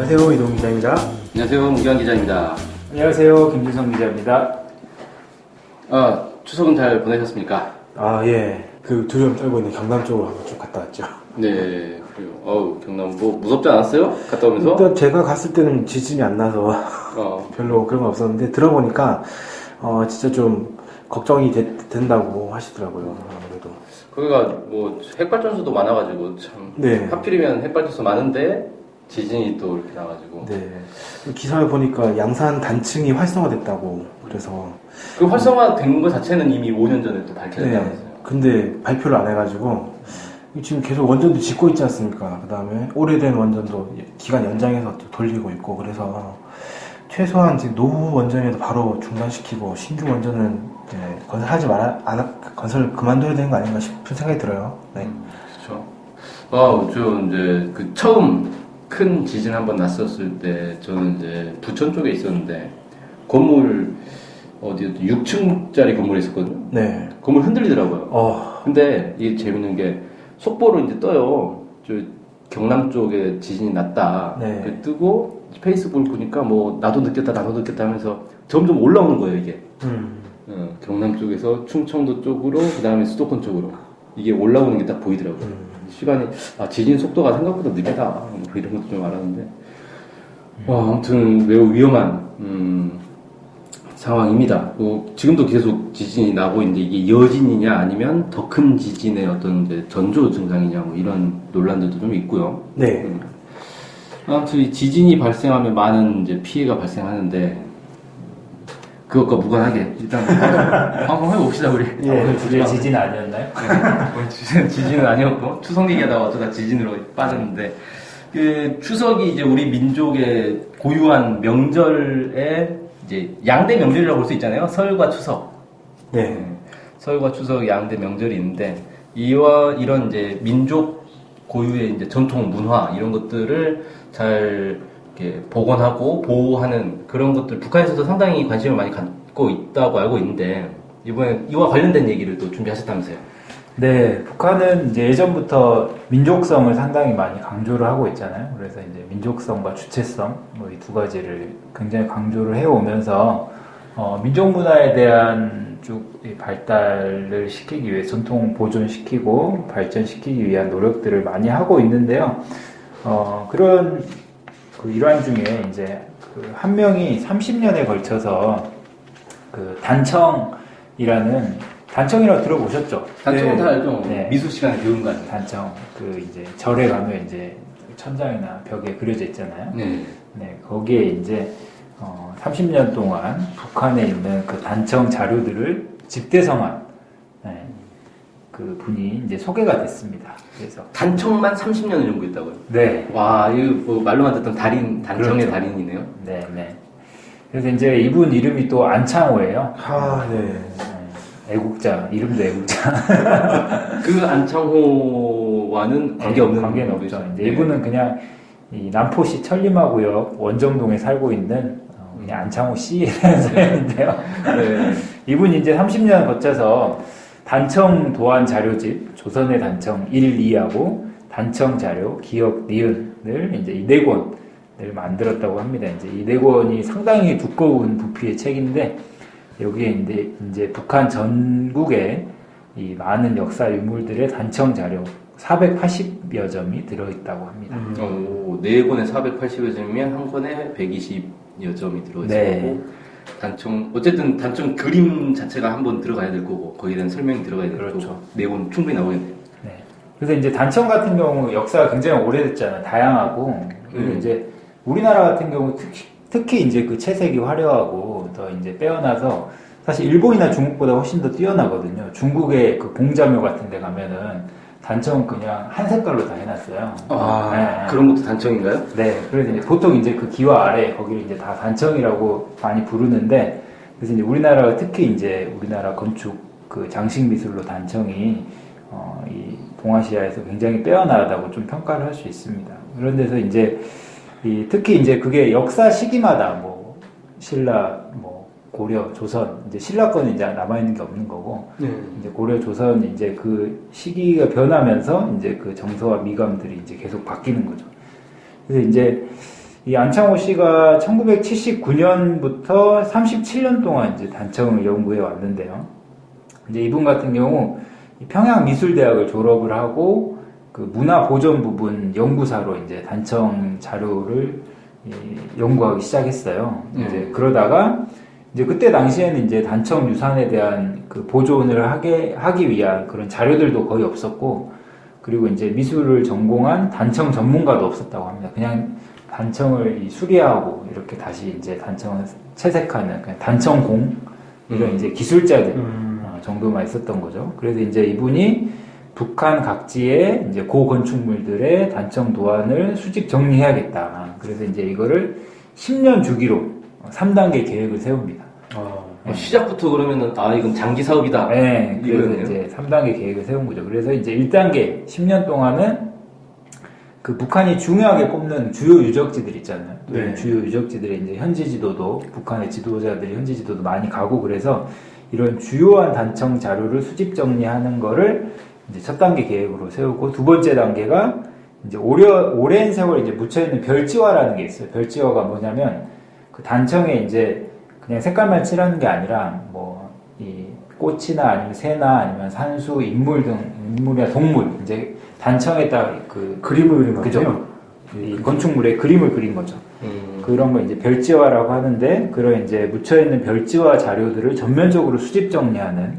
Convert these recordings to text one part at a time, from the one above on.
안녕하세요, 이동 기자입니다. 안녕하세요, 문경환 기자입니다. 안녕하세요, 김준성 기자입니다. 추석은 잘 보내셨습니까? 예. 그 두려움 떨고 있는 경남 쪽으로 한번 쭉 갔다 왔죠. 네, 그래요. 경남 뭐 무섭지 않았어요? 갔다 오면서? 일단 제가 갔을 때는 지진이 안 나서 별로 그런 건 없었는데 들어보니까 진짜 좀 걱정이 된다고 하시더라고요. 아무래도. 거기가 뭐 핵발전소도 많아가지고 참 네. 하필이면 핵발전소 많은데 지진이 또 이렇게 나가지고. 네. 기사를 보니까 양산 단층이 활성화됐다고 그래서 그 활성화된 것 자체는 이미 5년 전에 또 밝혀졌다면서요. 네. 근데 발표를 안 해가지고 지금 계속 원전도 짓고 있지 않습니까? 그 다음에 오래된 원전도 기간 연장해서 또 돌리고 있고 그래서 최소한 지금 노후 원전에도 바로 중단시키고 신규 원전은 건설을 그만둬야 되는 거 아닌가 싶은 생각이 들어요. 네. 그렇죠. 저 이제 그 처음 큰 지진 한번 났었을 때 저는 이제 부천 쪽에 있었는데 건물 어디였죠? 6층짜리 건물에 있었거든요. 네. 건물 흔들리더라고요. 근데 이게 재밌는 게 속보로 이제 떠요. 저 경남 쪽에 지진이 났다. 네. 그 뜨고 페이스북을 보니까 뭐 나도 느꼈다 하면서 점점 올라오는 거예요 이게. 경남 쪽에서 충청도 쪽으로 그 다음에 수도권 쪽으로 이게 올라오는 게 딱 보이더라고요. 시간이 지진 속도가 생각보다 느리다 뭐 이런 것도 좀 알았는데 아무튼 매우 위험한 상황입니다. 지금도 계속 지진이 나고 있는데 이게 여진이냐 아니면 더 큰 지진의 어떤 이제 전조 증상이냐 뭐 이런 논란들도 좀 있고요. 네. 아무튼 이 지진이 발생하면 많은 이제 피해가 발생하는데 그것과 무관하게 일단 방송 해봅시다 우리. 오늘 주제 지진 아니었나요? 오늘 주제는 지진은 아니었고 추석 얘기하다가 어쩌다 지진으로 빠졌는데 그 추석이 이제 우리 민족의 고유한 명절에 이제 양대 명절이라고 볼 수 있잖아요. 설과 추석. 네. 설과 추석 양대 명절이 있는데 이런 이제 민족 고유의 이제 전통 문화 이런 것들을 잘 이렇게 복원하고 보호하는 그런 것들 북한에서도 상당히 관심을 많이 갖고 있다고 알고 있는데 이번에 이와 관련된 얘기를 또 준비하셨다면서요? 네, 북한은 이제 예전부터 민족성을 상당히 많이 강조를 하고 있잖아요. 그래서 이제 민족성과 주체성 뭐 이 두 가지를 굉장히 강조를 해오면서 민족 문화에 대한 쭉 발달을 시키기 위해 전통 보존시키고 발전시키기 위한 노력들을 많이 하고 있는데요. 그런 그 일환 중에 이제 그 한 명이 30년에 걸쳐서 그 단청이라고 들어보셨죠? 단청은 네. 다 알죠. 네. 미술 시간에 배운 거 아니에요? 단청 그 이제 절에 가면 이제 천장이나 벽에 그려져 있잖아요. 네. 네, 거기에 이제 30년 동안 북한에 있는 그 단청 자료들을 집대성한 그 분이 이제 소개가 됐습니다. 그래서 단청만 30년을 연구했다고요? 네. 와, 이거 뭐 말로만 듣던 단청의 그렇죠. 달인이네요. 네, 네. 그래서 이제 이분 이름이 또 안창호예요. 네. 애국자, 이름도 애국자. 그 안창호와는 관계없는 관계는 없죠. 이제 네. 이분은 그냥 이 남포시 천림하구역 원정동에 살고 있는 그냥 안창호 씨라는 사람인데요. 네. 이분이 이제 30년 거쳐서 단청 도안 자료집, 조선의 단청 1, 2하고 단청 자료, 기억, 니은을 이제 이 4권을 만들었다고 합니다. 이제 이 4권이 상당히 두꺼운 부피의 책인데 여기에 이제 북한 전국의 이 많은 역사 유물들의 단청 자료 480여 점이 들어있다고 합니다. 4권에 480여 점이면 한 권에 120여 점이 들어있고 네. 어쨌든 단청 그림 자체가 한번 들어가야 될 거고 거기에 대한 설명이 들어가야 될 그렇죠. 거고 4권 충분히 나오겠네요. 네. 그래서 이제 단청 같은 경우 역사가 굉장히 오래됐잖아요. 다양하고 그리고 이제 우리나라 같은 경우 특히 이제 그 채색이 화려하고 더 이제 빼어나서 사실 일본이나 중국보다 훨씬 더 뛰어나거든요. 중국의 그 봉자묘 같은 데 가면은 단청은 그냥 한 색깔로 다 해놨어요. 네. 그런 것도 단청인가요? 네. 그래서 이제 보통 이제 그 기와 아래 거기를 이제 다 단청이라고 많이 부르는데 그래서 이제 특히 이제 우리나라 건축 그 장식 미술로 단청이 이 동아시아에서 굉장히 빼어나다고 좀 평가를 할 수 있습니다. 그런 데서 이제 특히 이제 그게 역사 시기마다 뭐 신라, 뭐 고려, 조선 이제 신라 거는 이제 남아 있는 게 없는 거고 이제 고려, 조선 이제 그 시기가 변하면서 이제 그 정서와 미감들이 이제 계속 바뀌는 거죠. 그래서 이제 이 안창호 씨가 1979년부터 37년 동안 이제 단청을 연구해 왔는데요. 이제 이분 같은 경우 평양미술대학을 졸업을 하고 그 문화보존 부분 연구사로 이제 단청 자료를 연구하기 시작했어요. 이제 그러다가 이제 그때 당시에는 이제 단청 유산에 대한 그 보존을 하기 위한 그런 자료들도 거의 없었고, 그리고 이제 미술을 전공한 단청 전문가도 없었다고 합니다. 그냥 단청을 수리하고 이렇게 다시 이제 단청을 채색하는 그냥 단청공 이런 이제 기술자들 정도만 있었던 거죠. 그래서 이제 이분이 북한 각지의 이제 고건축물들의 단청 도안을 수집 정리해야겠다. 그래서 이제 이거를 10년 주기로 3단계 계획을 세웁니다. 시작부터 그러면은 이건 장기 사업이다. 네, 그래서 이거네요. 이제 3단계 계획을 세운 거죠. 그래서 이제 1단계 10년 동안은 그 북한이 중요하게 꼽는 주요 유적지들 있잖아요. 네. 주요 유적지들에 이제 현지 지도도 북한의 지도자들이 현지 지도도 많이 가고, 그래서 이런 주요한 단청 자료를 수집 정리하는 거를 이제 첫 단계 계획으로 세우고, 두 번째 단계가 이제 오랜 세월 이제 묻혀있는 별지화라는 게 있어요. 별지화가 뭐냐면 그 단청에 이제 그냥 색깔만 칠하는 게 아니라 뭐 이 꽃이나 아니면 새나 아니면 산수, 인물이나 동물, 이제 단청에 딱 그 그림을 그린 그죠? 거죠. 이 건축물에 그림을 그린 거죠. 그런 거 이제 별지화라고 하는데, 그런 이제 묻혀있는 별지화 자료들을 전면적으로 수집 정리하는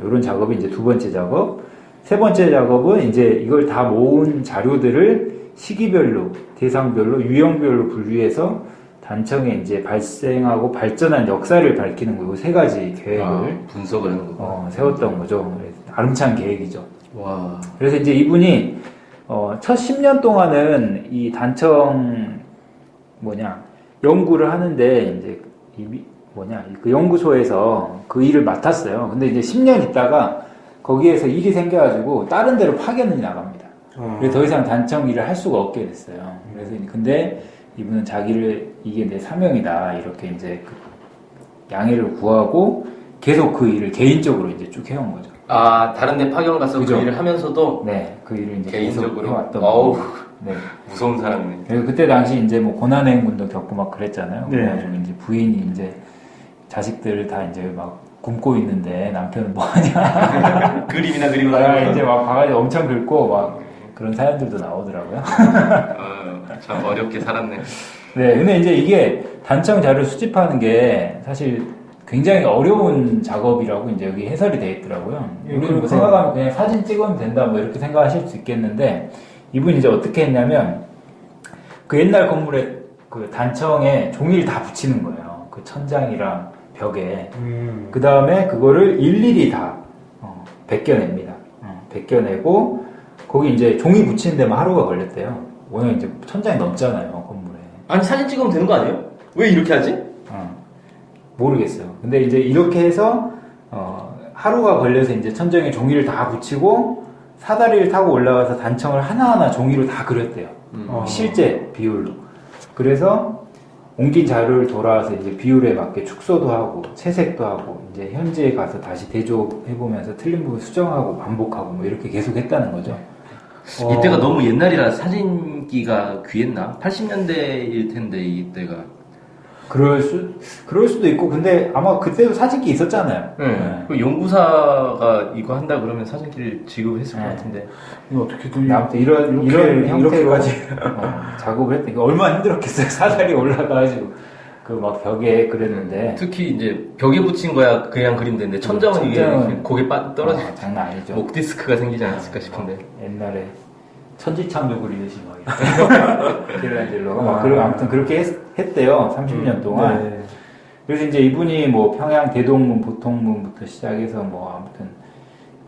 이런 작업이 이제 두 번째 작업. 세 번째 작업은 이제 이걸 다 모은 자료들을 시기별로, 대상별로, 유형별로 분류해서 단청에 이제 발생하고 발전한 역사를 밝히는 거고, 세 가지 계획을 분석을 하는 거고. 세웠던 거죠. 아름찬 계획이죠. 와. 그래서 이제 이분이 첫 10년 동안은 이 단청 연구를 하는데 이제 그 연구소에서 그 일을 맡았어요. 근데 이제 10년 있다가 거기에서 일이 생겨가지고 다른 데로 파견이 나갑니다. 그래서 더 이상 단청 일을 할 수가 없게 됐어요. 그래서 근데 이분은 자기를 이게 내 사명이다 이렇게 이제 그 양해를 구하고 계속 그 일을 개인적으로 이제 쭉 해온 거죠. 다른 데 파견 가서 그죠? 그 일을 하면서도 네, 그 일을 이제 계속 개인적으로 해왔던 어우, 거죠. 네. 무서운 사람이네. 그리고 그때 당시 이제 뭐 고난행군도 겪고 막 그랬잖아요. 네. 그래가지고 이제 부인이 이제 자식들을 다 이제 막 굶고 있는데 남편은 뭐 하냐. 그림이나 그리고 이제 막 바가지 엄청 긁고 막 그런 사연들도 나오더라고요. 참 어렵게 살았네. 네, 근데 이제 이게 단청 자료 수집하는 게 사실 굉장히 어려운 작업이라고 이제 여기 해설이 되어 있더라고요. 우리는 뭐 생각하면 그냥 사진 찍으면 된다 뭐 이렇게 생각하실 수 있겠는데, 이분이 이제 어떻게 했냐면 그 옛날 건물에 그 단청에 종이를 다 붙이는 거예요. 그 천장이랑 벽에. 그 다음에 그거를 일일이 다 벗겨냅니다. 벗겨내고 거기 이제 종이 붙이는 데만 하루가 걸렸대요. 왜냐면 이제 천장이 넘잖아요, 건물에. 아니 사진 찍으면 되는 거 아니에요? 왜 이렇게 하지? 모르겠어요. 근데 이제 이렇게 해서 하루가 걸려서 이제 천장에 종이를 다 붙이고 사다리를 타고 올라가서 단청을 하나하나 종이로 다 그렸대요. 실제 비율로. 그래서 옮긴 자료를 돌아와서 이제 비율에 맞게 축소도 하고 채색도 하고 이제 현지에 가서 다시 대조해보면서 틀린 부분 수정하고 반복하고 뭐 이렇게 계속 했다는 거죠. 이때가 너무 옛날이라 사진기가 귀했나? 80년대일 텐데 이때가. 그럴 수도 있고, 근데 아마 그때도 사진기 있었잖아요. 네. 그 연구사가 이거 한다 그러면 사진기를 지급했을 것 같은데. 이거 어떻게든 아무튼 이런 형태로 이렇게까지 작업을 했더니 얼마나 힘들었겠어요. 사다리 올라가가지고 그 막 벽에 그랬는데. 특히 이제 벽에 붙인 거야 그냥 그림 되는데 천장은 이게 고개 떨어지고 장난 아니죠. 목 디스크가 생기지 않았을까 싶은데. 옛날에 천지창조 그리듯이 막 미켈란젤로가 막 아무튼 그렇게 했대요. 30년 동안. 네. 그래서 이제 이분이 뭐 평양 대동문, 보통문부터 시작해서 뭐 아무튼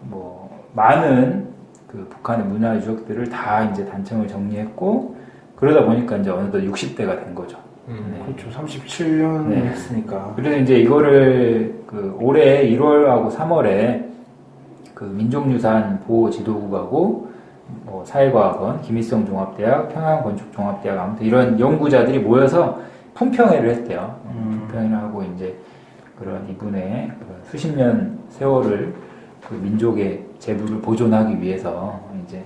뭐 많은 그 북한의 문화 유적들을 다 이제 단청을 정리했고, 그러다 보니까 이제 어느덧 60대가 된 거죠. 네. 그렇죠. 37년 네. 했으니까. 그래서 이제 이거를 그 올해 1월하고 3월에 그 민족유산 보호지도국하고 뭐 사회과학원, 김일성 종합대학, 평양건축종합대학, 아무튼 이런 연구자들이 모여서 품평회를 했대요. 품평회를 하고 이제 그런 이분의 그런 수십 년 세월을 그 민족의 재부를 보존하기 위해서 이제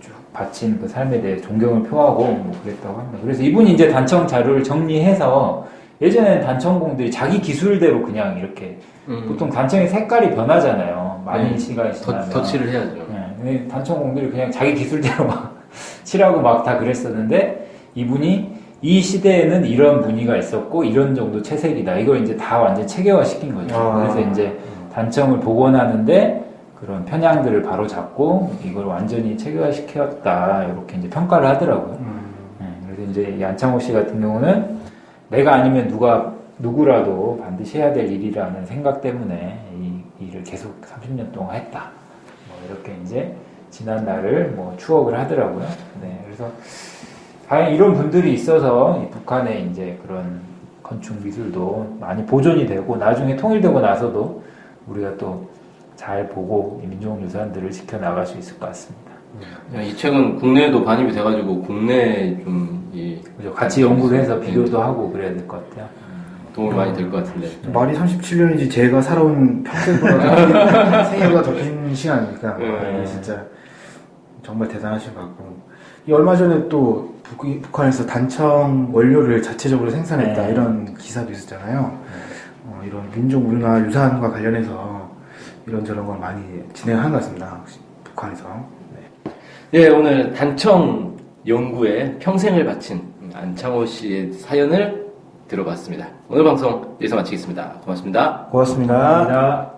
쭉 바친 그 삶에 대해 존경을 표하고 뭐 그랬다고 합니다. 그래서 이분이 이제 단청 자료를 정리해서 예전에는 단청공들이 자기 기술대로 그냥 이렇게 보통 단청의 색깔이 변하잖아요. 많은 네. 시간이 지나면. 덧칠을 해야죠. 네. 단청공들이 그냥 자기 기술대로 막 칠하고 막 다 그랬었는데 이분이 이 시대에는 이런 무늬가 있었고 이런 정도 채색이다. 이걸 이제 다 완전 체계화 시킨 거죠. 그래서 이제 단청을 복원하는데 그런 편향들을 바로 잡고 이걸 완전히 체계화 시켰다. 이렇게 이제 평가를 하더라고요. 그래서 이제 이 안창호 씨 같은 경우는 내가 아니면 누구라도 반드시 해야 될 일이라는 생각 때문에 이 일을 계속 30년 동안 했다. 뭐 이렇게 이제 지난 날을 뭐 추억을 하더라고요. 네, 그래서 다행히 이런 분들이 있어서 이 북한의 이제 그런 건축 미술도 많이 보존이 되고 나중에 통일되고 나서도 우리가 또 잘 보고 이 민족유산들을 지켜나갈 수 있을 것 같습니다. 이 책은 국내에도 반입이 돼가지고 국내에 좀 그죠? 같이 연구를 해서 비교도 하고 그래야 될 것 같아요. 도움이 많이 될 것 같은데. 말이 37년이지 제가 살아온 평생보다 생애보다 더 긴 시간이니까 진짜 정말 대단하신 것 같고 이 얼마 전에 또 북한에서 단청 원료를 자체적으로 생산했다 이런 기사도 있었잖아요. 이런 민족 문화 유산과 관련해서 이런저런 걸 많이 진행하는 것 같습니다. 북한에서. 네, 오늘 단청 연구에 평생을 바친 안창호 씨의 사연을 들어봤습니다. 오늘 방송 여기서 마치겠습니다. 고맙습니다. 고맙습니다. 감사합니다.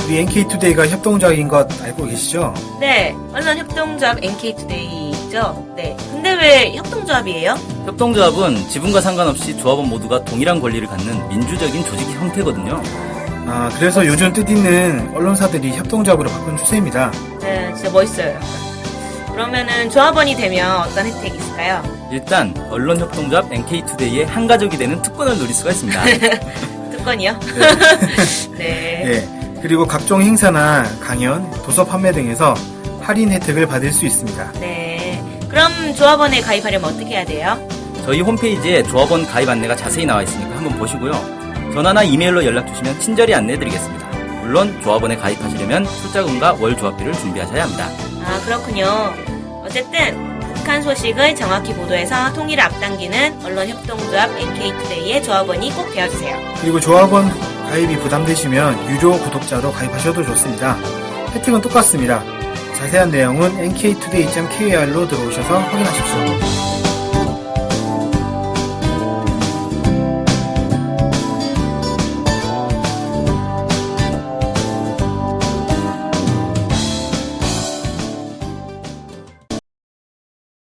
우리 NK투데이가 협동조합인 것 알고 계시죠? 네, 언론협동조합 NK투데이죠. 네. 근데 왜 협동조합이에요? 협동조합은 지분과 상관없이 조합원 모두가 동일한 권리를 갖는 민주적인 조직 형태거든요. 그래서 요즘 뜻있는 언론사들이 협동조합으로 바꾼 추세입니다. 네, 진짜 멋있어요. 약간. 그러면은 조합원이 되면 어떤 혜택이 있을까요? 일단 언론협동조합 NK투데이의 한 가족이 되는 특권을 누릴 수가 있습니다. 특권이요? 네. 네. 그리고 각종 행사나 강연, 도서 판매 등에서 할인 혜택을 받을 수 있습니다. 네. 그럼 조합원에 가입하려면 어떻게 해야 돼요? 저희 홈페이지에 조합원 가입 안내가 자세히 나와 있으니까 한번 보시고요. 전화나 이메일로 연락 주시면 친절히 안내해드리겠습니다. 물론 조합원에 가입하시려면 출자금과 월 조합비를 준비하셔야 합니다. 아, 그렇군요. 어쨌든 북한 소식을 정확히 보도해서 통일을 앞당기는 언론협동조합 NK투데이의 조합원이 꼭 되어주세요. 그리고 조합원 가입이 부담되시면 유료 구독자로 가입하셔도 좋습니다. 혜택은 똑같습니다. 자세한 내용은 nktoday.kr로 들어오셔서 확인하십시오.